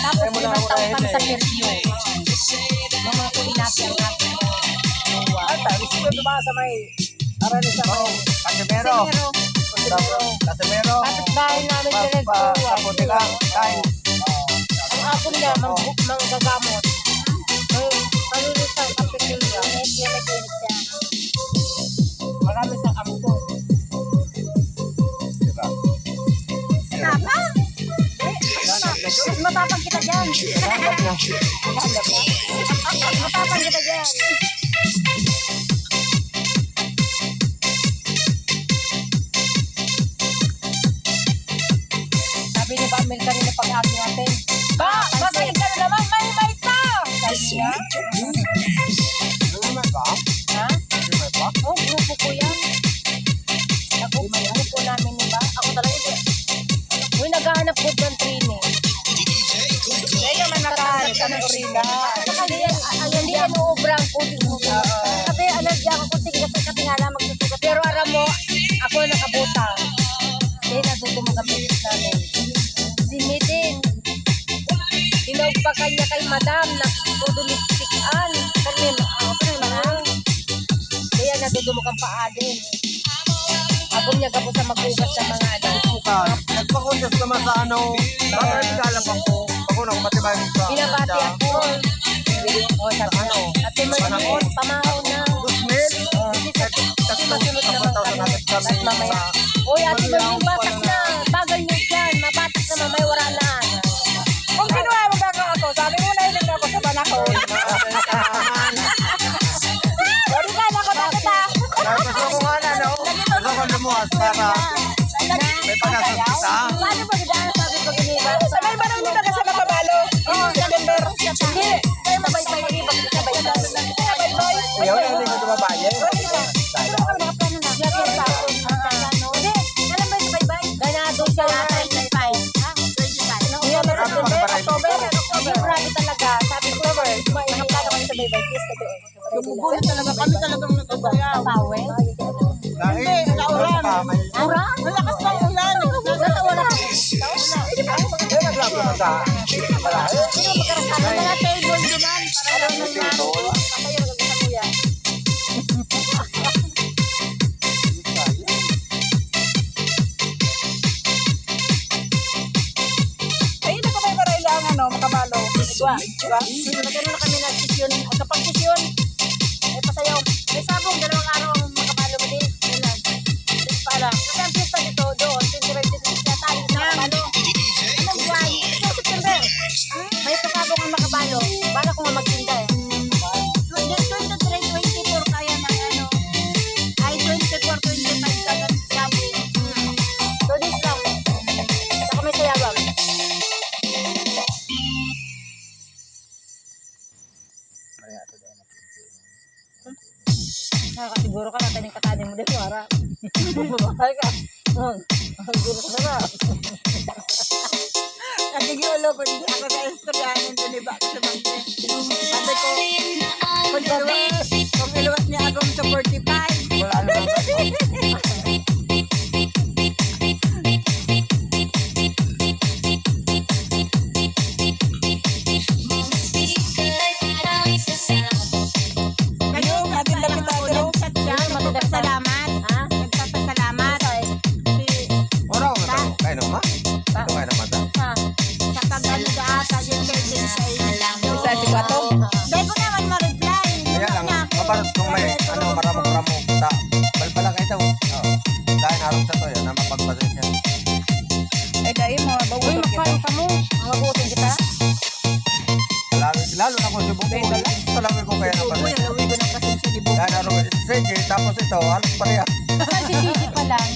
Tapos limang taon kami sa perfume. Mga kulinati ang natin. Sa may arano sa may Casimero. Casimero. At dahil namin pinagkuha. Sa putika. Dahil. Ang ako niya, manggagamot. Panulis ang kapitulya. Marami sa ampon. Tama? Mas matapang kita dyan. Matapang kita dyan. Sabi ni Pamel kanina pag-asin natin. Babalik ka na naman, may ta! Sabi niya. Ha? Oo, grupo ko yan. Grupo namin, diba? Ako talaga ito. Uy, naghahanap ko ng training. Teka man nakahanap ka ng orina. Hindi yan uubrang putik mo. Sabi, allergy ako kung tigil sa katingala magsusugat. Pero alam mo, ako nakabutang. Kaya natutong kapit namin. Si Midin. Tinawag pa kanya kay madam na todo lipstick-an. Kaya natutulog ang paa din. Agong niya gabo sa magbukas sa mga Nagpakundas naman sa ano. Bakit galang ako? Ako nang matibay sa. binabati ako. O, sabi na. At tumalimot, pamahon na. Gusmil. Kasi masunod naman kami. At mamaya. Uy, ate Merlin, batak na. Bagal niyo dyan. Mabatak na mamaya, wala na. Kung kinuha mo gagawa ako, sabi mo na hilig ako sa panahon. Sorry ka, nakabakit ah. Gusto ko nga na, no? Gusto ko lumuwas para may pagkasasita. Paano ba ganda? Sabi ko ganito. Sabay ba nang muna ka sa makabalo? Oo, September. Hindi. Kaya mabay-bay. Mabay-bay. Sabay-bay. Ayaw na, hindi ko tumabaye. Ano ka nakaplano na? Hindi, alam ba yung bye-bye? Ganado siya na 35. Ha? 25. Yan na Marami September, pa na October. Yung grabe talaga. Sabi ko, nakaplano kami sa baybay. Kiss na doon. Tumugulo talaga kami talagang nagsasayaw. Tawel. Hindi, naulan. Ura? Malakas pa ang ulan. Wala. Kaya naglago na sa malayo. Ano mga table duman? Para lang naman. Table. Patay yung gagawin sa kuya. Ayun na kami para ilang makabalo. Diba? Nagano na kami na session. Kapag session, may pasayaw. May sabong, 2 araw ang makabalo mo din. Yun lang. Then para. Kasi ang pista nito doon, 25 na tayo sa makabalo. Anong buwan? Ito, September. May pasabong ang makabalo. Bala ko nga magtinda eh. 23, 24 kaya ng ano. Ay, 24, 25 ka ng sabong. 2 days lang. Saka may sayawang. Siguro ka natin yung katanin mo dito, Ara. Bumabay ka. Siguro ka na. Nagigiulo ko hindi ako sa istoryanin doon iba ako sa bangke. Sabi ko, kung iluwas niya agong sa 45. Wala naman. Kayo, maganda kita agong. Magpapasalamat. Ha? Magpapasalamat. Orang na tayo. Kaya naman. Ito kaya naman tayo. Sa pag-ano sa ata yung curtain sa inyo. Sa sigwato. Dahil ko naman ma-reply. Kaya lang, maparot kung may maramok-ramok sa balbalang ito. Dahil naroon sa to yan, na mapagpasin siya. Ay, dahil mga Uy, bawulog kita. magpaano ka mo? Mabutin kita. Lalo na kung si Bubo. Talaga ko kaya naman. Uy, alawi ko ng kasing sinibo. Dahil naroon si CJ, tapos ito, halos pareha. Saan si Gigi pa lang?